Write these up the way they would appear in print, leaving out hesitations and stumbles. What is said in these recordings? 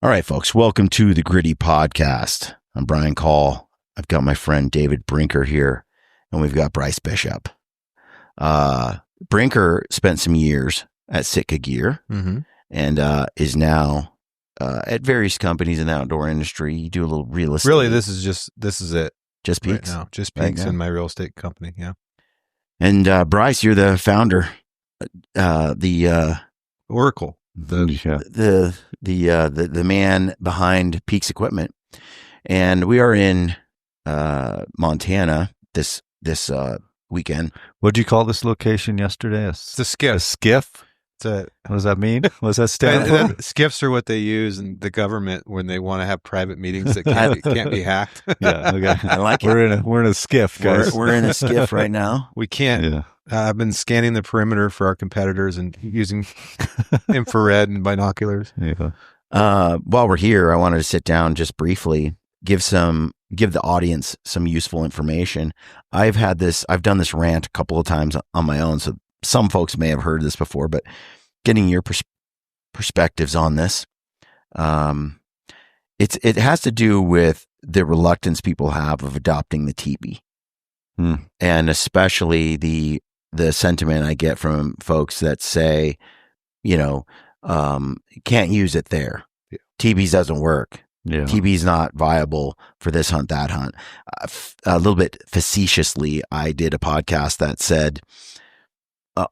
All right, folks, welcome to the Gritty Podcast. I'm Brian Call. I've got my friend David Brinker here, and we've got Bryce Bishop. Brinker spent some years at Sitka Gear and is now at various companies in the outdoor industry. You do a little real estate. Really, this is it. Just Peaks? Right now. Just Peaks in my real estate company, yeah. And Bryce, you're the founder, the Oracle. The man behind Peaks Equipment, and we are in Montana this weekend. What did you call this location yesterday? It's a skiff. A skiff? What does that mean? What does that stand for? Skiffs are what they use in the government when they want to have private meetings that can't be hacked. Yeah, okay. I like it. We're in a skiff, guys. We're in a skiff right now. We can't. Yeah. I've been scanning the perimeter for our competitors and using infrared and binoculars. Yeah. While we're here, I wanted to sit down just briefly, give the audience some useful information. I've done this rant a couple of times on my own, so some folks may have heard this before, but getting your perspectives on this, it has to do with the reluctance people have of adopting the teepee, and especially the sentiment I get from folks that say, can't use it there. Yeah. Teepees doesn't work. Yeah. TB's not viable for this hunt, that hunt. A little bit facetiously, I did a podcast that said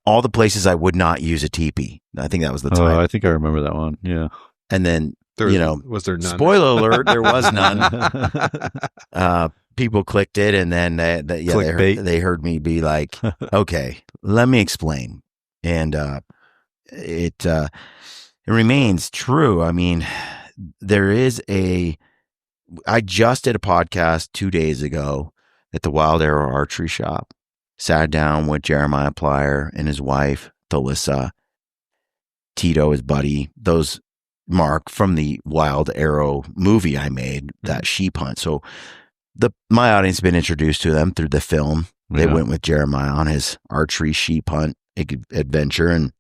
all the places I would not use a teepee. I think that was the time. Oh, I think I remember that one. Yeah. And then, was there none? Spoiler alert, there was none. People clicked it, and then they heard me be like, okay, let me explain. And it remains true. I mean, I just did a podcast 2 days ago at the Wild Arrow Archery Shop. Sat down with Jeremiah Plyer and his wife, Thalissa, Tito, his buddy, those Mark from the Wild Arrow movie I made, that sheep hunt. So my audience has been introduced to them through the film. They went with Jeremiah on his archery sheep hunt adventure. And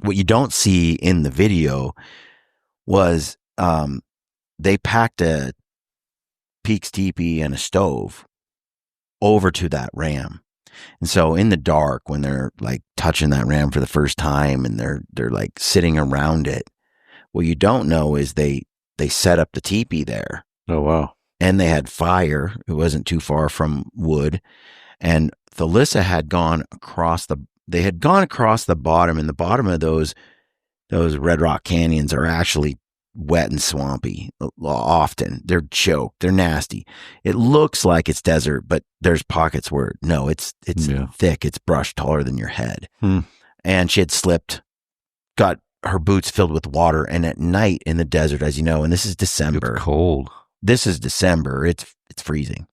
what you don't see in the video was they packed a Peaks teepee and a stove over to that ram. And so in the dark, when they're like touching that ram for the first time and they're like sitting around it, what you don't know is they set up the teepee there. Oh, wow. And they had fire. It wasn't too far from wood. And Thalissa had gone across the bottom, and the bottom of those Red Rock canyons are actually wet and swampy often. They're choked. They're nasty. It looks like it's desert, but there's pockets where it's thick. It's brush taller than your head. And she had slipped, got her boots filled with water. And at night in the desert, as you know, and this is December. It's cold. This is December. It's freezing.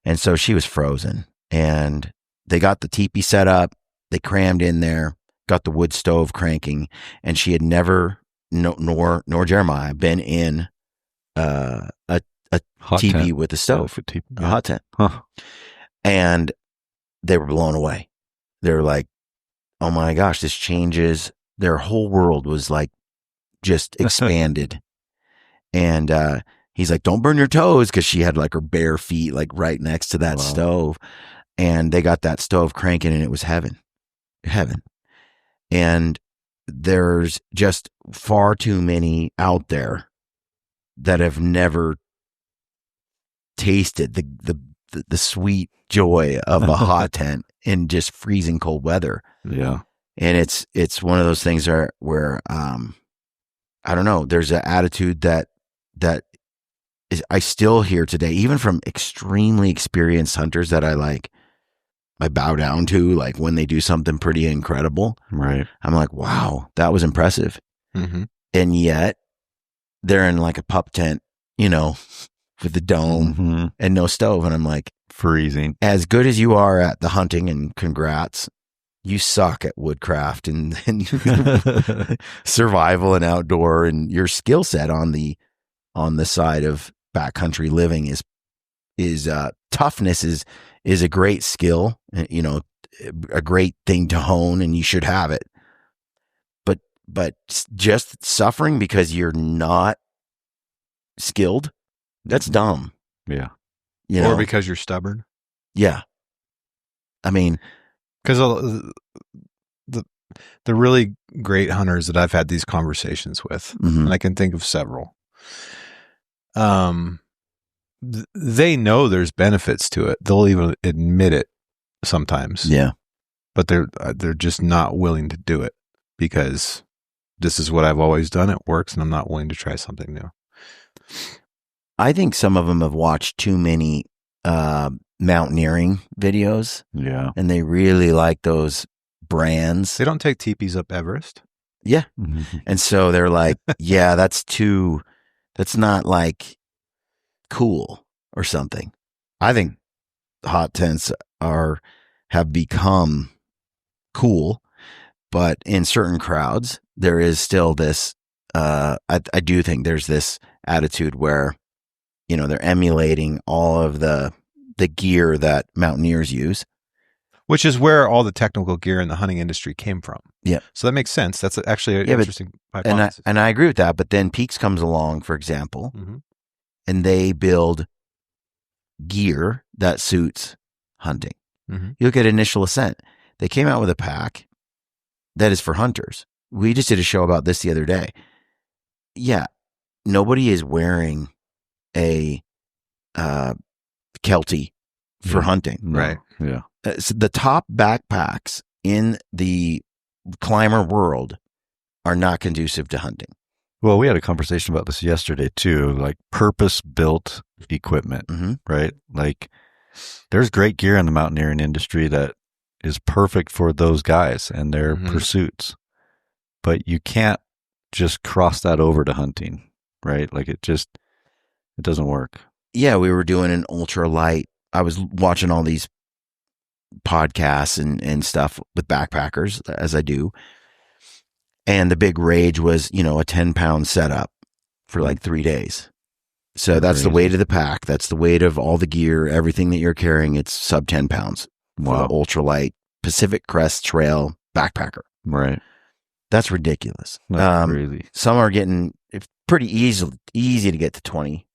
And so she was frozen, and they got the teepee set up. They crammed in there, got the wood stove cranking, and she had never, nor Jeremiah, been in a teepee with a stove, a hot tent. Huh. And they were blown away. They were like, oh my gosh, this changes. Their whole world was like just expanded. And he's like, don't burn your toes, because she had like her bare feet like right next to that stove. And they got that stove cranking, and it was heaven. And there's just far too many out there that have never tasted the sweet joy of a hot tent in just freezing cold weather. Yeah. And it's one of those things where I don't know, there's an attitude that I still hear today, even from extremely experienced hunters that I bow down to, like when they do something pretty incredible. Right. I'm like, wow, that was impressive. And yet they're in like a pup tent, with the dome and no stove. And I'm like, freezing. As good as you are at the hunting, and congrats, you suck at woodcraft and survival and outdoor, and your skill set on the side of backcountry living is toughness is a great skill, a great thing to hone, and you should have it. But But just suffering because you're not skilled, that's dumb. Yeah. You know? Or because you're stubborn. Yeah. I mean, because the really great hunters that I've had these conversations with, and I can think of several, they know there's benefits to it. They'll even admit it sometimes. Yeah. But they're just not willing to do it because this is what I've always done. It works, and I'm not willing to try something new. I think some of them have watched too many mountaineering videos. Yeah. And they really like those brands. They don't take teepees up Everest. Yeah. And so they're like, yeah, that's not like cool or something. I think hot tents have become cool, but in certain crowds, there is still this, I do think there's this attitude where, you know, they're emulating all of the gear that mountaineers use. Which is where all the technical gear in the hunting industry came from. Yeah. So that makes sense. That's actually an interesting hypothesis. And I agree with that. But then Peaks comes along, for example, and they build gear that suits hunting. You look at Initial Ascent. They came out with a pack that is for hunters. We just did a show about this the other day. Yeah. Nobody is wearing a Kelty for hunting. Right. Yeah. So the top backpacks in the climber world are not conducive to hunting. Well, we had a conversation about this yesterday too, like purpose-built equipment, right? Like there's great gear in the mountaineering industry that is perfect for those guys and their pursuits. But you can't just cross that over to hunting, right? Like it doesn't work. Yeah, we were doing an ultralight. I was watching all these podcasts and stuff with backpackers, as I do. And the big rage was, you know, a 10-pound setup for like 3 days. So that's the weight of the pack. That's the weight of all the gear, everything that you're carrying. It's sub 10 pounds for the ultralight Pacific Crest Trail backpacker. Right. That's ridiculous. That's crazy. Some are getting pretty easy to get to 20,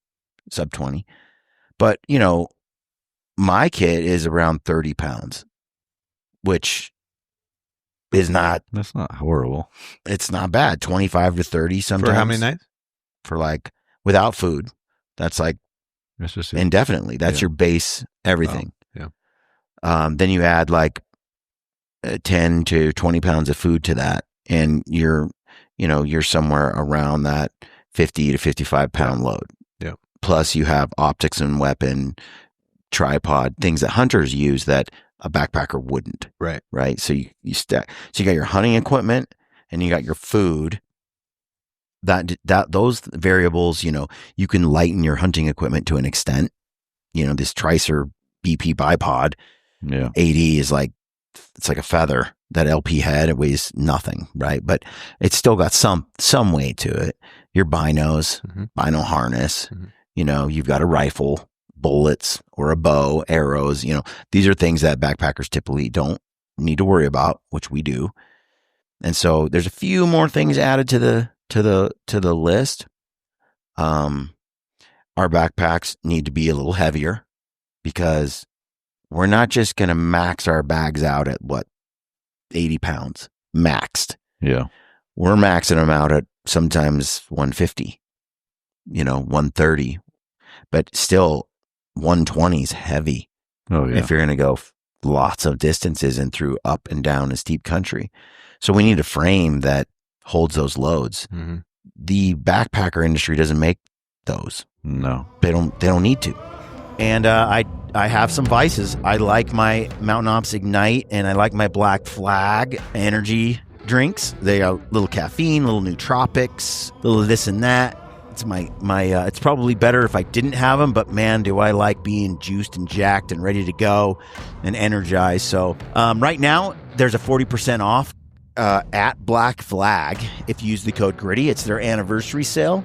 sub 20. But, you know, my kit is around 30 pounds, which is not. That's not horrible. It's not bad. 25 to 30 sometimes. For how many nights? For like without food. That's like that's just indefinitely. That's your base everything. Oh, yeah. Then you add like 10 to 20 pounds of food to that, and you're somewhere around that 50 to 55 pound load. Yeah. Plus you have optics and weapon, tripod, things that hunters use that a backpacker wouldn't. Right. Right. So you stack. So you got your hunting equipment and you got your food. Those variables, you know, you can lighten your hunting equipment to an extent. You know, this Tricer BP bipod, 80 is like, it's like a feather. That LP head, it weighs nothing, right? But it's still got some weight to it. Your binos, bino harness, you know, you've got a rifle, bullets or a bow, arrows, you know, these are things that backpackers typically don't need to worry about, which we do. And so there's a few more things added to the list. Our backpacks need to be a little heavier because we're not just going to max our bags out at 80 pounds maxed. Yeah. We're maxing them out at sometimes 150, you know, 130, but still 120 is heavy. Oh yeah. If you're going to go lots of distances and through up and down a steep country. So we need a frame that holds those loads. The backpacker industry doesn't make those. No, they don't need to. And I have some vices. I like my Mountain Ops Ignite, and I like my Black Flag energy drinks. They are little caffeine, little nootropics, little this and that. It's my it's probably better if I didn't have them, but man, do I like being juiced and jacked and ready to go and energized. So right now, there's a 40% off at Black Flag if you use the code GRITTY. It's their anniversary sale.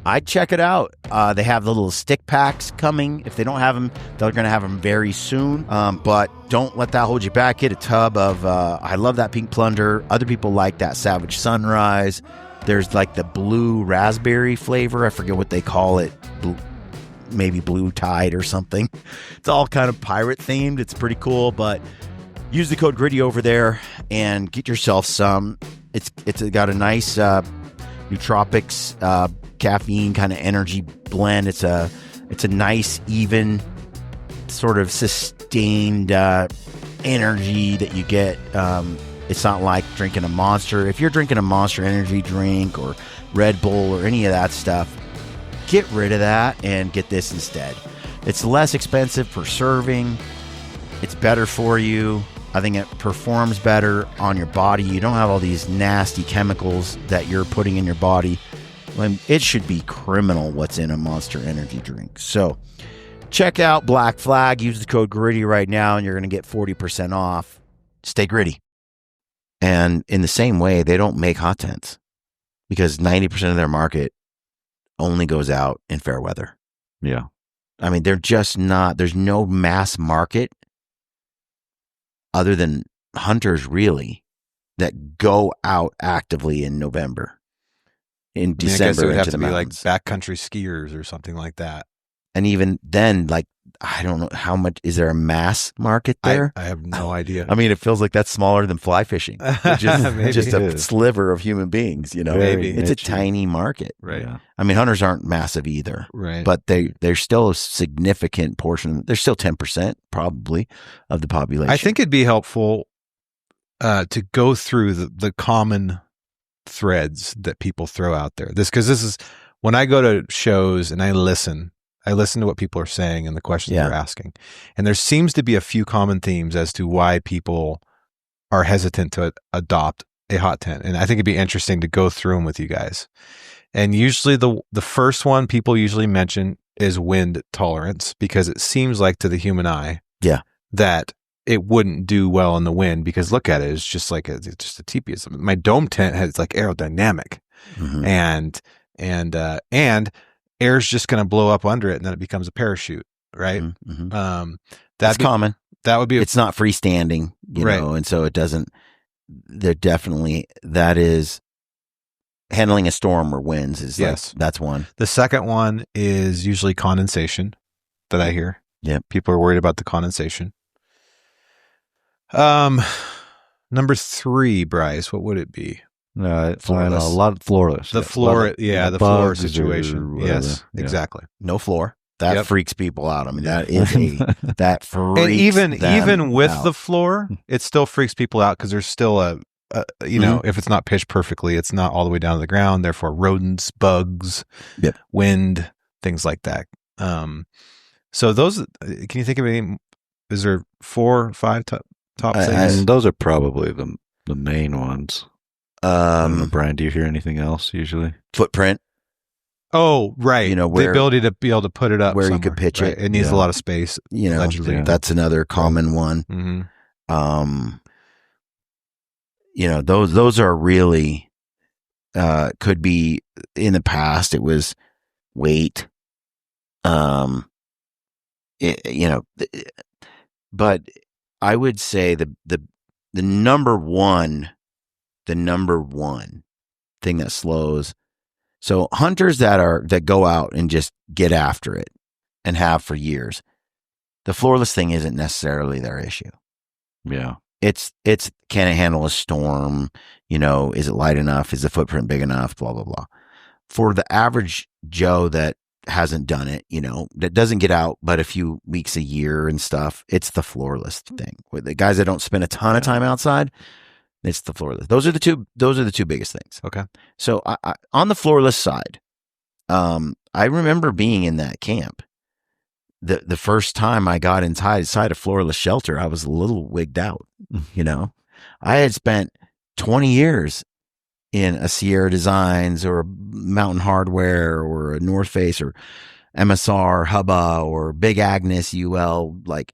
I'd check it out. They have the little stick packs coming. If they don't have them, they're going to have them very soon. But don't let that hold you back. Get a tub of, I love that Pink Plunder. Other people like that Savage Sunrise. There's like the blue raspberry flavor. I forget what they call it. Maybe Blue Tide or something. It's all kind of pirate themed. It's pretty cool, but use the code GRIDDY over there and get yourself some. It's got a nice nootropics caffeine kind of energy blend. It's a nice, even, sort of sustained energy that you get. It's not like drinking a Monster. If you're drinking a Monster energy drink or Red Bull or any of that stuff, get rid of that and get this instead. It's less expensive per serving. It's better for you. I think it performs better on your body. You don't have all these nasty chemicals that you're putting in your body. It should be criminal what's in a Monster energy drink. So check out Black Flag. Use the code GRIDDY right now and you're going to get 40% off. Stay gritty. And in the same way, they don't make hot tents because 90% of their market only goes out in fair weather. Yeah. I mean, they're just not, there's no mass market other than hunters really that go out actively in November, in December. I guess it would have into to the be mountains. like backcountry skiers or something like that. And even then, like, I don't know how much, is there a mass market there? I have no idea. I mean, it feels like that's smaller than fly fishing, which is just a sliver of human beings, you know? Maybe. It's a tiny market. Right. Yeah. I mean, hunters aren't massive either. Right. But they're still a significant portion. They're still 10% probably of the population. I think it'd be helpful to go through the common threads that people throw out there. Because this is when I go to shows and I listen to what people are saying and the questions they're asking. And there seems to be a few common themes as to why people are hesitant to adopt a hot tent. And I think it'd be interesting to go through them with you guys. And usually the first one people usually mention is wind tolerance, because it seems like to the human eye that it wouldn't do well in the wind, because look at it, it's just like it's just a Tipis. My dome tent has like aerodynamic, and air's just going to blow up under it, and then it becomes a parachute, right? That's common. That would be it's not freestanding, you know, and so it doesn't. They're definitely, that is handling a storm or winds is that's one. The second one is usually condensation that I hear. Yeah, people are worried about the condensation. Number 3, Bryce, what would it be? A lot of floorless. The floor, the floor situation. Yes, exactly. No floor. That freaks people out. I mean, that is that freaks. And even with out. the floor, it still freaks people out because there's still a you know, if it's not pitched perfectly, it's not all the way down to the ground. Therefore, rodents, bugs, wind, things like that. So those, can you think of any? Is there 4 or 5 top things? And those are probably the main ones. Brian, do you hear anything else usually? Footprint. Oh, right. You know, the ability to be able to put it up where somewhere, you could pitch it. It needs a lot of space. You know, that's another common one. You know, those are really could be, in the past it was weight. You know, but I would say the number one thing that slows. So hunters that go out and just get after it and have for years, the floorless thing isn't necessarily their issue. Yeah. It's can it handle a storm? You know, is it light enough? Is the footprint big enough? Blah, blah, blah. For the average Joe that hasn't done it, you know, that doesn't get out but a few weeks a year and stuff, it's the floorless thing. With the guys that don't spend a ton of time outside, it's the floorless. Those are the two biggest things. Okay. So I on the floorless side, I remember being in that camp. The first time I got inside a floorless shelter, I was a little wigged out. You know, I had spent 20 years in a Sierra Designs or a Mountain Hardware or a North Face or MSR, Hubba or Big Agnes UL. Like,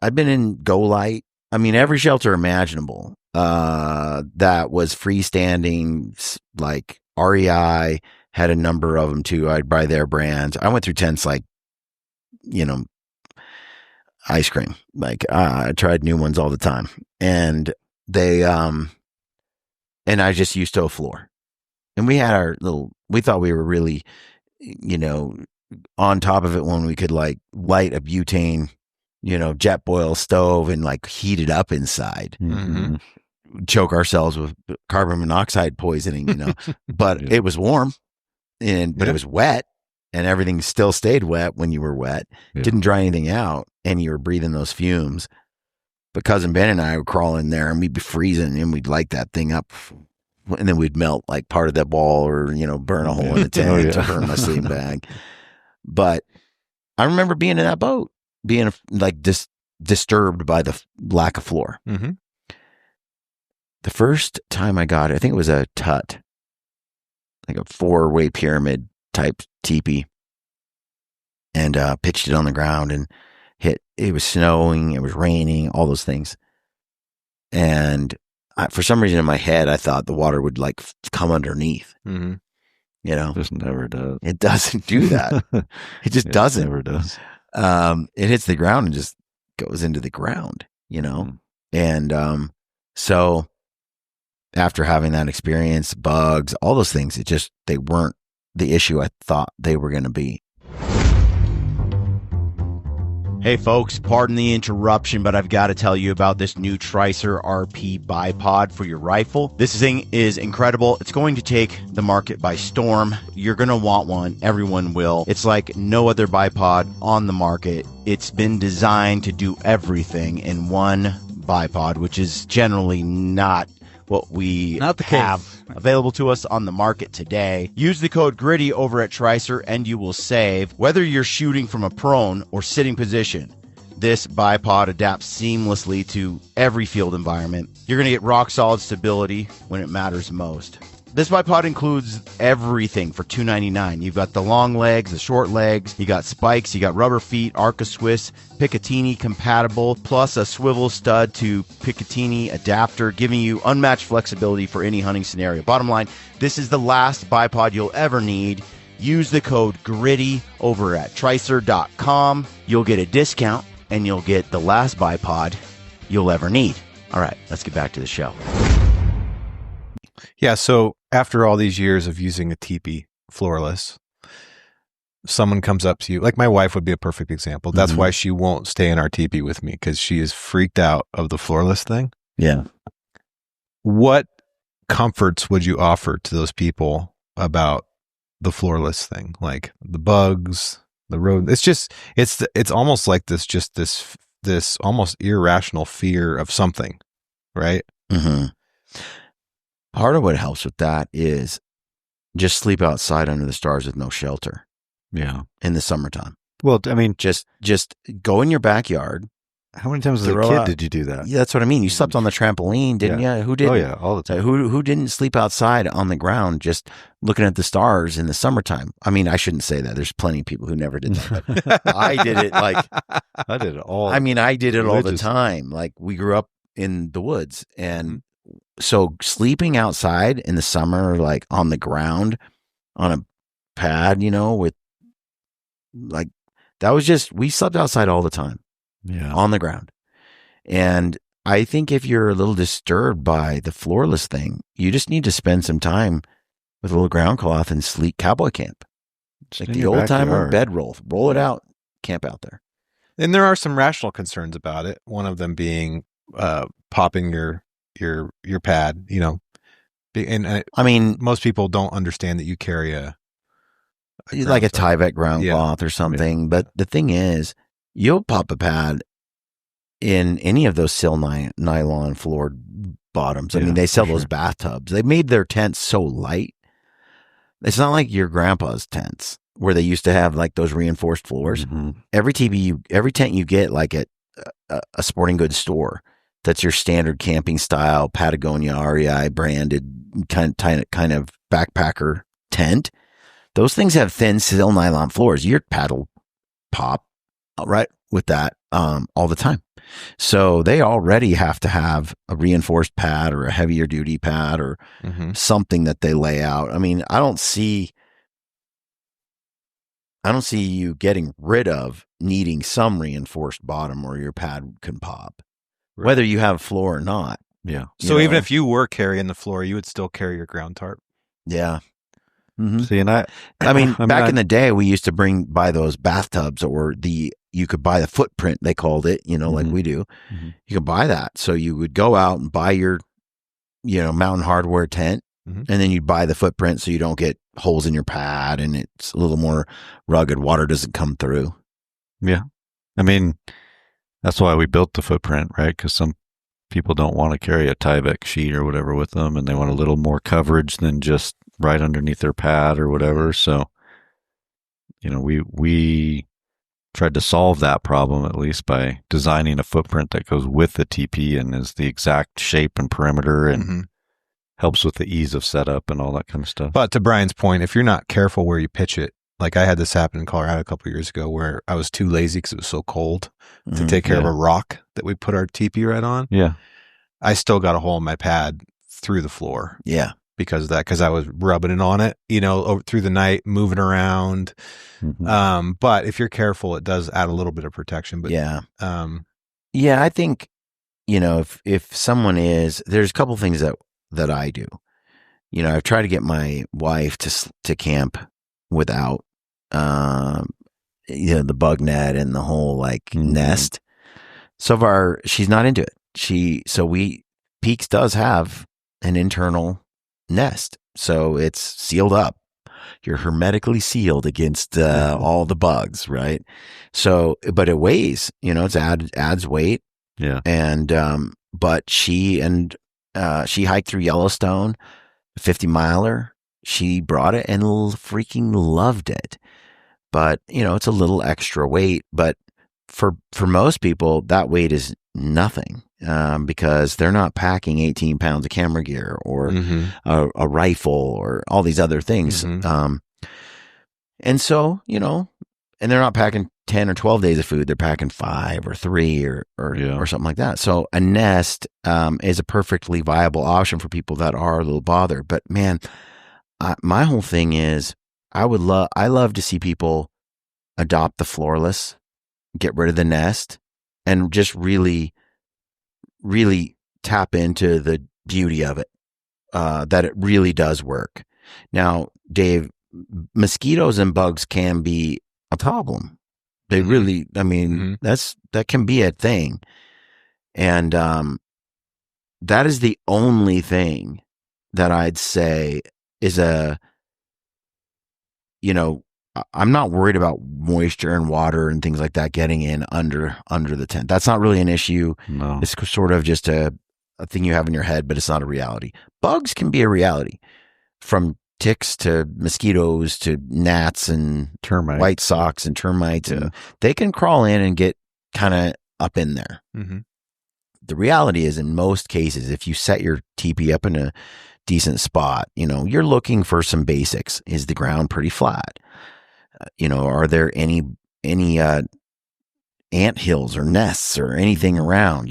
I've been in Go Light. I mean, every shelter imaginable that was freestanding, like REI, had a number of them too. I'd buy their brands. I went through tents like, ice cream. Like I tried new ones all the time, and they and I just used to a floor, and we had we thought we were really, on top of it when we could like light a butane, jet boil stove and like heat it up inside, choke ourselves with carbon monoxide poisoning, but it was warm but it was wet. And everything still stayed wet when you were wet. Yeah. Didn't dry anything out, and you were breathing those fumes. But Cousin Ben and I would crawl in there, and we'd be freezing, and we'd light that thing up, and then we'd melt like part of that ball, or burn a hole in the tent to burn my sleeping bag. But I remember being in that boat, being like disturbed by the lack of floor. Mm-hmm. The first time I got it, I think it was a tut, like a 4-way pyramid type teepee, and pitched it on the ground and it was snowing, it was raining, all those things. And for some reason in my head, I thought the water would like come underneath. Mm-hmm. It just never does. It doesn't do that. It just doesn't. It never does. It hits the ground and just goes into the ground, And so after having that experience, bugs, all those things, they weren't the issue I thought they were going to be. Hey folks, pardon the interruption, but I've got to tell you about this new Tricer RP bipod for your rifle. This thing is incredible. It's going to take the market by storm. You're going to want one. Everyone will. It's like no other bipod on the market. It's been designed to do everything in one bipod, which is generally not what we have available to us on the market today. Use the code GRITTY over at Tricer and you will save. Whether you're shooting from a prone or sitting position, this bipod adapts seamlessly to every field environment. You're going to get rock solid stability when it matters most. This bipod includes everything for $2.99. You've got the long legs, the short legs, you got spikes, you got rubber feet, Arca Swiss, Picatinny compatible, plus a swivel stud to Picatinny adapter, giving you unmatched flexibility for any hunting scenario. Bottom line, this is the last bipod you'll ever need. Use the code GRITTY over at Tricer.com. You'll get a discount and you'll get the last bipod you'll ever need. All right, let's get back to the show. Yeah, so after all these years of using a teepee, floorless, someone comes up to you, like my wife would be a perfect example. That's why she won't stay in our teepee with me, because she is freaked out of the floorless thing. Yeah. What comforts would you offer to those people about the floorless thing? Like the bugs, the road. It's almost like this almost irrational fear of something, right? Mm-hmm. Part of what helps with that is just sleep outside under the stars with no shelter. Yeah. In the summertime. Well, I mean, just go in your backyard. How many times as a kid did you do that? Yeah, that's what I mean. You slept on the trampoline, didn't you? Who did? Oh yeah, all the time. Who didn't sleep outside on the ground just looking at the stars in the summertime? I mean, I shouldn't say that. There's plenty of people who never did that. But I did it like I did it all. I mean, I did it all the time. Like we grew up in the woods, and so sleeping outside in the summer, like on the ground, on a pad, with like that was just, we slept outside all the time. Yeah. On the ground. And I think if you're a little disturbed by the floorless thing, you just need to spend some time with a little ground cloth and sleep cowboy camp. Like the old timer bedroll. Roll it out, camp out there. And there are some rational concerns about it. One of them being popping your pad, And I mean, most people don't understand that you carry a Tyvek ground cloth or something. Yeah. But the thing is, you'll pop a pad in any of those sill nylon floored bottoms. I mean, they sell those bathtubs. They made their tents so light. It's not like your grandpa's tents where they used to have like those reinforced floors. Mm-hmm. Every tent you get like at a sporting goods store, that's your standard camping style Patagonia REI branded kind of backpacker tent. Those things have thin sill nylon floors. Your pad will pop right with that all the time. So they already have to have a reinforced pad or a heavier duty pad or something that they lay out. I mean, I don't see I don't see you getting rid of needing some reinforced bottom or your pad can pop, whether you have floor or not. Yeah. So even if you were carrying the floor, you would still carry your ground tarp. Yeah. Mm-hmm. See, and I mean, back in the day, we used to buy those bathtubs, or you could buy the footprint, they called it, like we do. Mm-hmm. You could buy that. So you would go out and buy your, Mountain Hardware tent, and then you'd buy the footprint so you don't get holes in your pad and it's a little more rugged. Water doesn't come through. Yeah. I mean, that's why we built the footprint, right? Because some people don't want to carry a Tyvek sheet or whatever with them, and they want a little more coverage than just right underneath their pad or whatever. So, we tried to solve that problem at least by designing a footprint that goes with the TP and is the exact shape and perimeter and helps with the ease of setup and all that kind of stuff. But to Brian's point, if you're not careful where you pitch it, like I had this happen in Colorado a couple of years ago where I was too lazy because it was so cold to take care of a rock that we put our TP right on. Yeah. I still got a hole in my pad through the floor. Yeah. Because of that, because I was rubbing it on it, through the night, moving around. But if you're careful, it does add a little bit of protection. But yeah, I think if someone is, there's a couple things that I do. I've tried to get my wife to camp without the bug net and the whole nest. So far, she's not into it. Peaks does have an internal nest, so it's sealed up. You're hermetically sealed against all the bugs, right? So, but it weighs, it's adds weight. Yeah. And but she hiked through Yellowstone, a 50-miler. She brought it and freaking loved it. But it's a little extra weight. But for most people, that weight is nothing. Because they're not packing 18 pounds of camera gear or a rifle or all these other things. And so, and they're not packing 10 or 12 days of food. They're packing 5 or 3 or something like that. So a nest is a perfectly viable option for people that are a little bothered. But man, my whole thing is I love to see people adopt the floorless, get rid of the nest, and just really tap into the beauty of it, that it really does work. Now, Dave, mosquitoes and bugs can be a problem. They really, that can be a thing. And that is the only thing that I'd say is I'm not worried about moisture and water and things like that getting in under the tent. That's not really an issue. No. It's sort of just a thing you have in your head, but it's not a reality. Bugs can be a reality, from ticks to mosquitoes to gnats and termites, white socks and termites. And they can crawl in and get kind of up in there. The reality is, in most cases, if you set your teepee up in a decent spot, you're looking for some basics. Is the ground pretty flat? Are there any ant hills or nests or anything around?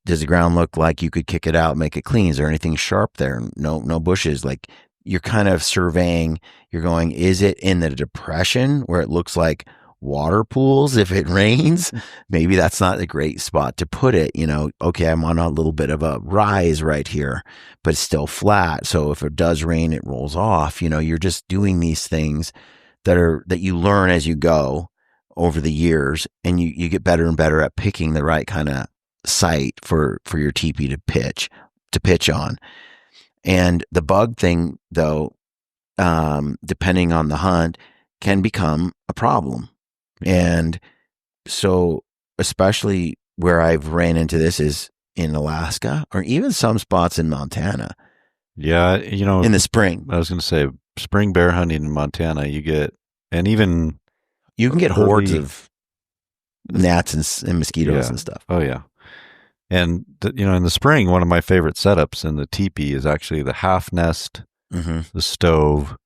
Does the ground look like you could kick it out, make it clean? Is there anything sharp there? No bushes. Like, you're kind of surveying. You're going, is it in the depression where it looks like water pools if it rains? Maybe that's not a great spot to put it. Okay, I'm on a little bit of a rise right here, but it's still flat. So if it does rain, it rolls off. You're just doing these things that you learn as you go over the years, and you get better and better at picking the right kind of site for your teepee to pitch on. And the bug thing, though, depending on the hunt, can become a problem. And so, especially where I've ran into this is in Alaska, or even some spots in Montana. Yeah, in the spring. I was going to say, spring bear hunting in Montana, you get, and even you can get hordes of gnats and mosquitoes and stuff. Oh yeah. And in the spring, one of my favorite setups in the teepee is actually the half nest, the stove,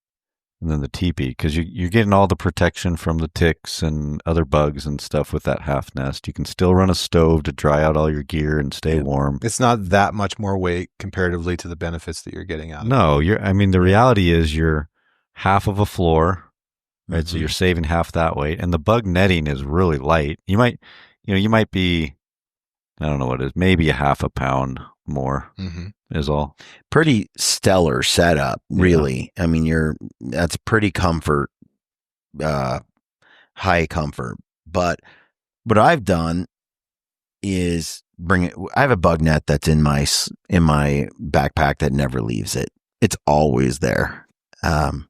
and then the teepee, because you're getting all the protection from the ticks and other bugs and stuff with that half nest. You can still run a stove to dry out all your gear and stay warm. It's not that much more weight comparatively to the benefits that you're getting out of it. No, the reality is you're half of a floor right? So you're saving half that weight, and the bug netting is really light. You might be, I don't know what it is, maybe a half a pound more is all. Pretty stellar setup, really. I mean, that's pretty comfort, high comfort. But what I've done is I have a bug net that's in my backpack that never leaves it. It's always there. And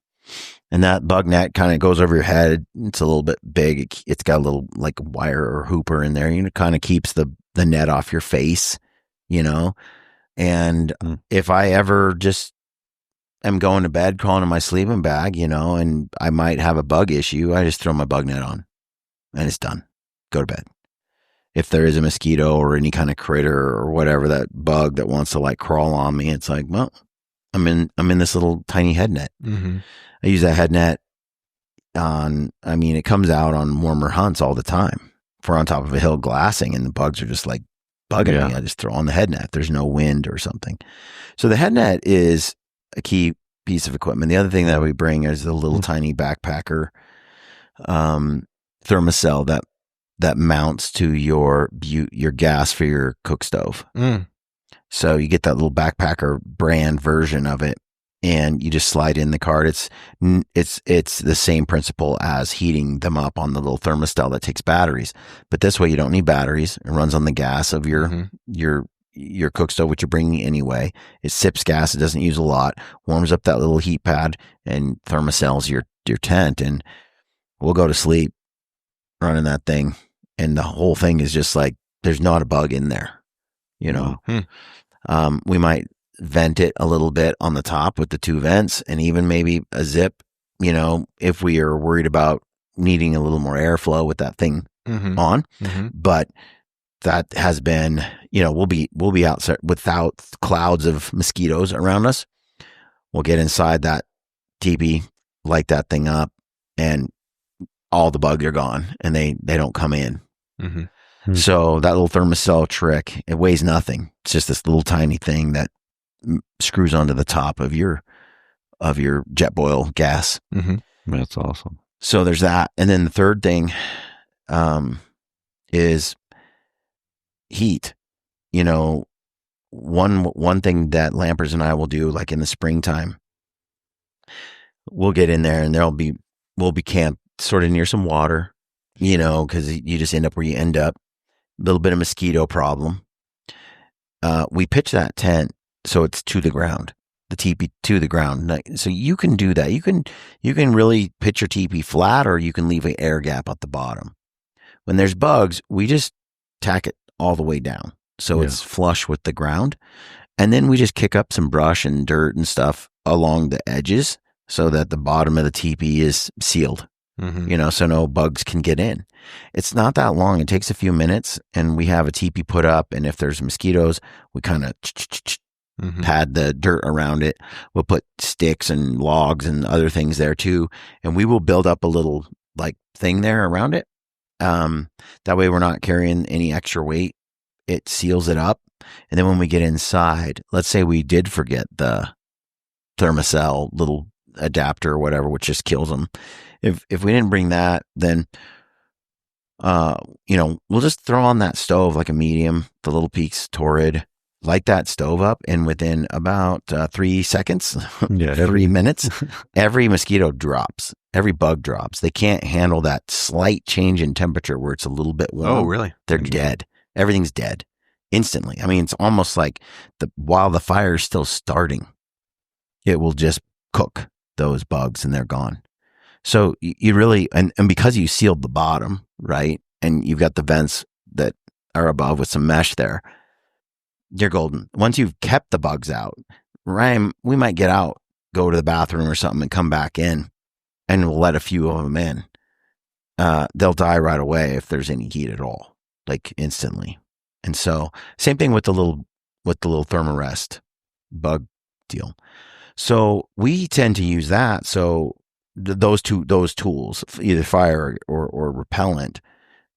that bug net kind of goes over your head. It's a little bit big. It's got a little like wire or hooper in there. It kind of keeps the net off your face, And if I ever just am going to bed, crawling in my sleeping bag, and I might have a bug issue, I just throw my bug net on and it's done. Go to bed. If there is a mosquito or any kind of critter or whatever, that bug that wants to like crawl on me, it's like, well, I'm in this little tiny head net. I use that head net it comes out on warmer hunts all the time. If we're on top of a hill glassing and the bugs are just like bugging me, I just throw on the head net. There's no wind or something. So the head net is a key piece of equipment. The other thing that we bring is a little tiny backpacker thermocell that mounts to your gas for your cook stove. So you get that little backpacker brand version of it, and you just slide in the card. It's the same principle as heating them up on the little thermostat that takes batteries, but this way you don't need batteries. It runs on the gas of your cook stove, which you're bringing anyway. It sips gas. It doesn't use a lot. Warms up that little heat pad and thermocells your tent, and we'll go to sleep running that thing. And the whole thing is just like, there's not a bug in there, We might vent it a little bit on the top with the 2 vents and even maybe a zip, if we are worried about needing a little more airflow with that thing on. But that has been, we'll be outside without clouds of mosquitoes around us. We'll get inside that teepee, light that thing up, and all the bugs are gone and they don't come in. So that little thermocell trick, it weighs nothing. It's just this little tiny thing that screws onto the top of your jet boil gas. That's awesome. So there's that. And then the third thing is heat. One thing that Lampers and I will do, like in the springtime, we'll get in there and we'll be camped sort of near some water, because you just end up where you end up. A little bit of mosquito problem. We pitch that tent so it's to the ground, the teepee to the ground. So you can do that. You can really pitch your teepee flat, or you can leave an air gap at the bottom. When there's bugs, we just tack it all the way down so it's flush with the ground, and then we just kick up some brush and dirt and stuff along the edges so that the bottom of the teepee is sealed. So no bugs can get in. It's not that long. It takes a few minutes, and we have a teepee put up. And if there's mosquitoes, we kind of pad the dirt around it. We'll put sticks and logs and other things there too. And we will build up a little like thing there around it. That way we're not carrying any extra weight. It seals it up. And then when we get inside, let's say we did forget the thermocell little adapter or whatever, which just kills them. If we didn't bring that, then we'll just throw on that stove like a medium, the Little Peaks Torrid, light that stove up, and within about 3 seconds, 3 minutes, every mosquito drops, every bug drops. They can't handle that slight change in temperature where it's a little bit warm. Oh, really? They're dead. Everything's dead instantly. I mean, it's almost like while the fire is still starting, it will just cook those bugs and they're gone. So you really, and because you sealed the bottom, right? And you've got the vents that are above with some mesh there, you're golden. Once you've kept the bugs out, Ryan, we might get out, go to the bathroom or something and come back in, and we'll let a few of them in. They'll die right away if there's any heat at all, like instantly. And so same thing with the little Thermarest bug deal. So we tend to use that. So those tools, either fire or repellent,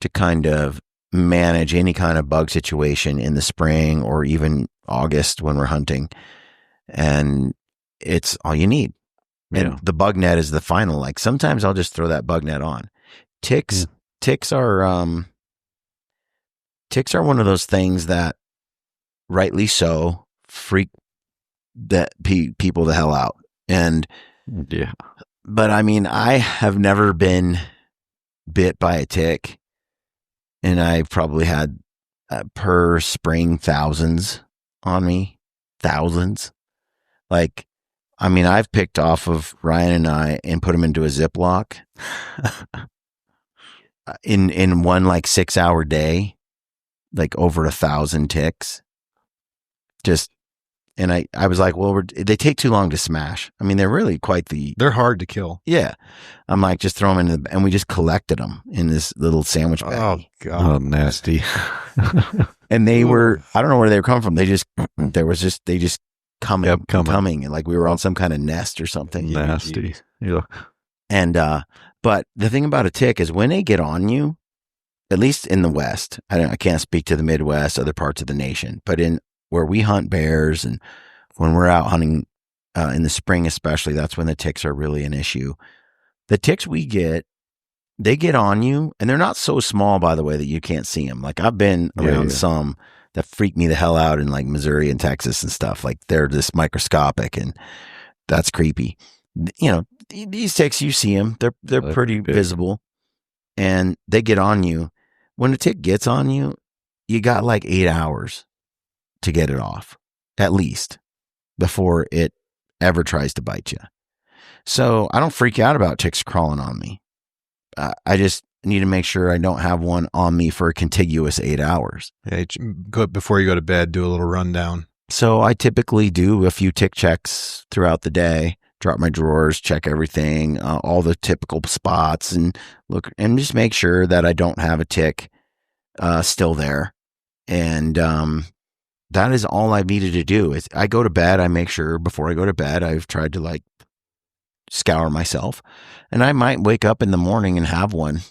to kind of manage any kind of bug situation in the spring or even August when we're hunting. And it's all you need. And the bug net is the final. Like sometimes I'll just throw that bug net on. Ticks are one of those things that, rightly so, freak people the hell out. And but I mean, I have never been bit by a tick, and I probably had per spring thousands on me. Thousands. Like, I mean, I've picked off of Ryan and I and put them into a Ziploc in one like 6-hour day, like over 1,000 ticks. And I was like, well, they take too long to smash. I mean, they're really they're hard to kill. Yeah. I'm like, just throw them and we just collected them in this little sandwich bag. Oh, God. Oh, nasty. And they were, I don't know where they were coming from. They just coming. And like we were on some kind of nest or something. Nasty. Yeah. And, but the thing about a tick is when they get on you, at least in the West, I can't speak to the Midwest, other parts of the nation, but where we hunt bears and when we're out hunting in the spring, especially, that's when the ticks are really an issue. The ticks they get on you, and they're not so small, by the way, that you can't see them. Like I've been around some that freak me the hell out in like Missouri and Texas and stuff. Like they're just microscopic, and that's creepy. You know, these ticks, you see them, they're pretty visible, and they get on you. When a tick gets on you, you got like 8 hours to get it off, at least, before it ever tries to bite you. So I don't freak out about ticks crawling on me. I just need to make sure I don't have one on me for a contiguous 8 hours. Yeah, before you go to bed, do a little rundown. So I typically do a few tick checks throughout the day, drop my drawers, check everything, all the typical spots, and look and just make sure that I don't have a tick still there. And that is all I needed to do. I go to bed, I make sure before I go to bed, I've tried to like scour myself, and I might wake up in the morning and have one,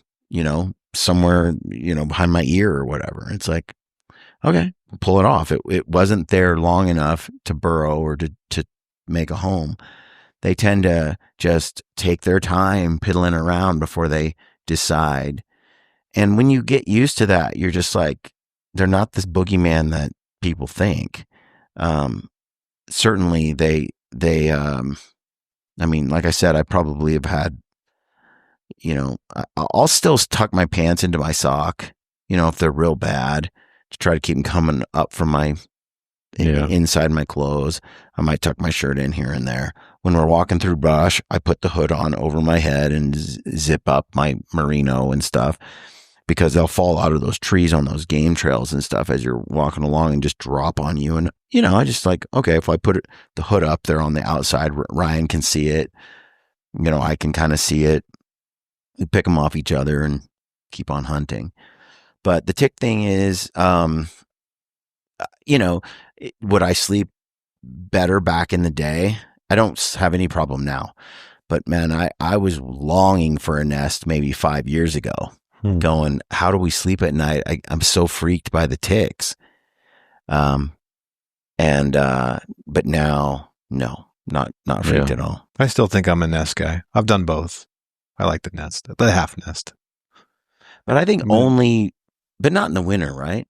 somewhere, behind my ear or whatever. It's like, okay, pull it off. It wasn't there long enough to burrow or to make a home. They tend to just take their time piddling around before they decide. And when you get used to that, you're just like, they're not this boogeyman that people think. Certainly I mean, like I said, I probably have had, I'll still tuck my pants into my sock, if they're real bad, to try to keep them coming up from my inside my clothes. I might tuck my shirt in here and there. When we're walking through brush, I put the hood on over my head and zip up my merino and stuff, because they'll fall out of those trees on those game trails and stuff as you're walking along and just drop on you. And, I just like, okay, if I put the hood up there on the outside, Ryan can see it. I can kind of see it. We pick them off each other and keep on hunting. But the tick thing is, would I sleep better back in the day? I don't have any problem now. But man, I was longing for a nest maybe 5 years ago. Going, how do we sleep at night? I'm so freaked by the ticks. But now, no, not freaked at all. I still think I'm a nest guy. I've done both. I like the nest, the half nest. But I think but not in the winter, right?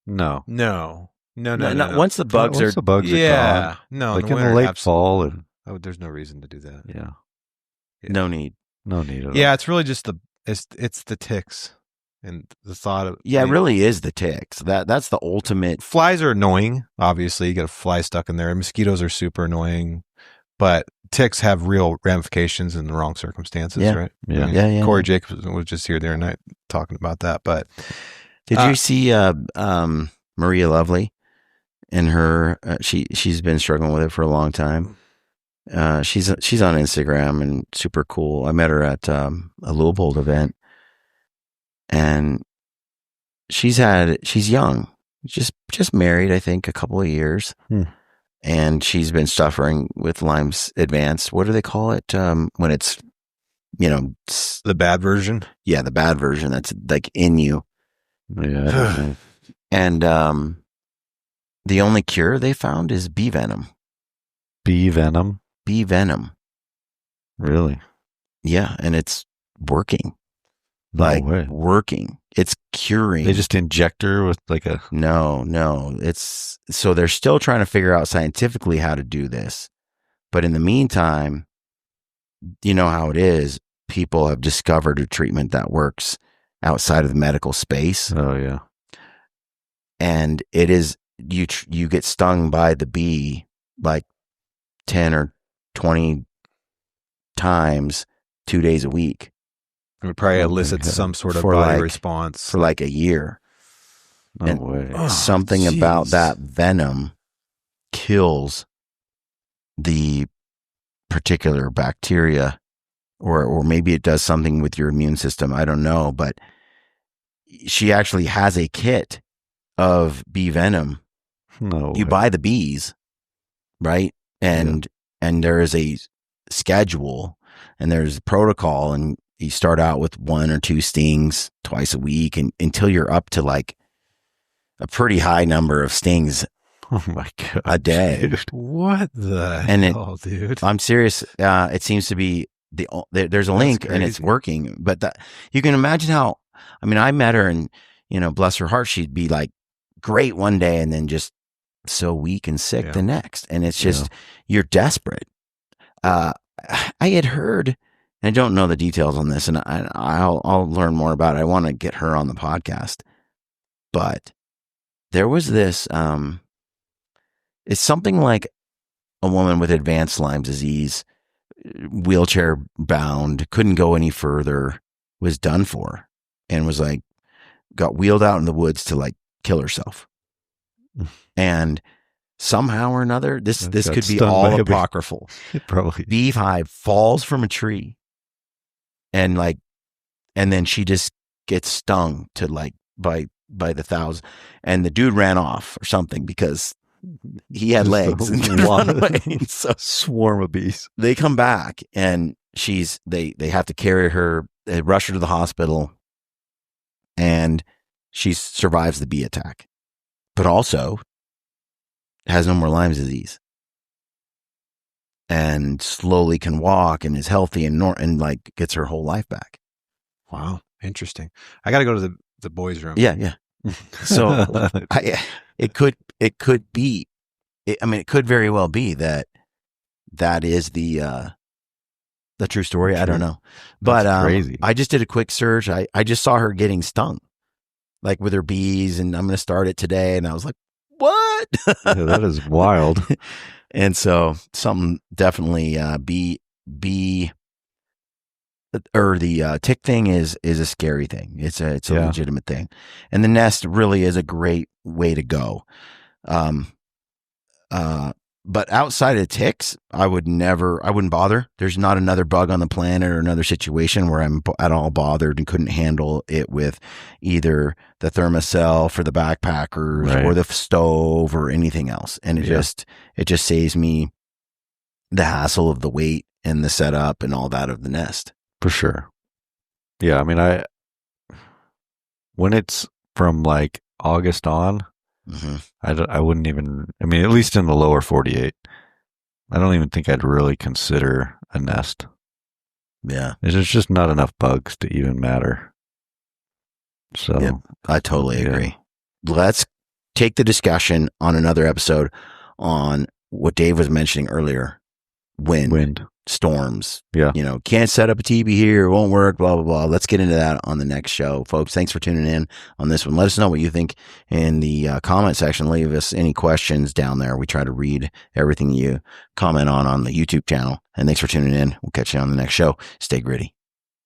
No. Once the bugs are gone. No, like in the late fall. And there's no reason to do that. Yeah. No need at all. Yeah, it's really just it's the ticks and the thought of it really is the ticks. That's the ultimate. Flies are annoying. Obviously, you get a fly stuck in there. Mosquitoes are super annoying, but ticks have real ramifications in the wrong circumstances, right? Yeah. Yeah. Corey Jacobs was just here the other night talking about that. But did you see Maria Lovely and her? She's been struggling with it for a long time. She's on Instagram and super cool. I met her at a Louisville event, and she's young, just married, I think, a couple of years, and she's been suffering with Lyme's advanced. What do they call it? When it's the bad version. Yeah, the bad version. That's like in you. Yeah. And the only cure they found is bee venom. Bee venom. bee venom. Really? Yeah, and it's working. No way. Working. It's curing. They just inject her with like a... No. It's so they're still trying to figure out scientifically how to do this. But in the meantime, you know how it is. People have discovered a treatment that works outside of the medical space. Oh, yeah. And it is, you get stung by the bee like 10 or 20 times 2 days a week. It would probably elicit some sort of For body like- response. for like a year. No And- way. Oh, Something about jeez. that venom kills the particular bacteria, or maybe it does something with your immune system. I don't know, but she actually has a kit of bee venom. No You way. buy the bees, right? And there is a schedule and there's a protocol, and you start out with 1 or 2 stings twice a week, and until you're up to like a pretty high number of stings Oh my God. a day. Dude. What the And hell, dude? I'm serious. It seems to be there's a link and it's crazy. working, but that you can imagine how, I mean, I met her and, you know, bless her heart, she'd be like great one day and then just so weak and sick Yeah. the next. And it's just, you're desperate. I had heard, and I don't know the details on this, and I'll learn more about it. I want to get her on the podcast, but there was this, it's something like a woman with advanced Lyme disease, wheelchair bound, couldn't go any further, was done for, and was like, got wheeled out in the woods to like kill herself. And somehow or another, this Got could be stung by all a bee. apocryphal. Probably. Beehive falls from a tree, and then she just gets stung to like by the thousands, and the dude ran off or something because he had Just legs a and could lot run of- away. So Swarm of bees. they come back, and they have to carry her, they rush her to the hospital, and she survives the bee attack, but also has no more Lyme disease and slowly can walk and is healthy and like gets her whole life back. Wow, interesting. I got to go to the boys' room. Yeah. So it could be, it could very well be that is the true story. I don't know, but That's crazy. I just did a quick search. I just saw her getting stung, like with her bees, and I'm going to start it today. And I was like, what? Yeah, that is wild. And so something definitely bee or the tick thing is a scary thing. It's a Yeah. legitimate thing, and the nest really is a great way to go. But outside of ticks, I wouldn't bother. There's not another bug on the planet or another situation where I'm at all bothered and couldn't handle it with either the Thermacell for the backpackers Right. or the stove or anything else. And it just saves me the hassle of the weight and the setup and all that of the nest. For sure. Yeah, I mean, when it's from like August on, Mm-hmm. I wouldn't even, I mean, at least in the lower 48, I don't even think I'd really consider a nest. Yeah, There's just not enough bugs to even matter. So, Yep. I totally Yeah. agree. Let's take the discussion on another episode on what Dave was mentioning earlier. Wind. Storms. Yeah. You know, can't set up a TV here, it won't work, blah, blah, blah. Let's get into that on the next show. Folks, thanks for tuning in on this one. Let us know what you think in the comment section. Leave us any questions down there. We try to read everything you comment on the YouTube channel. And thanks for tuning in. We'll catch you on the next show. Stay gritty.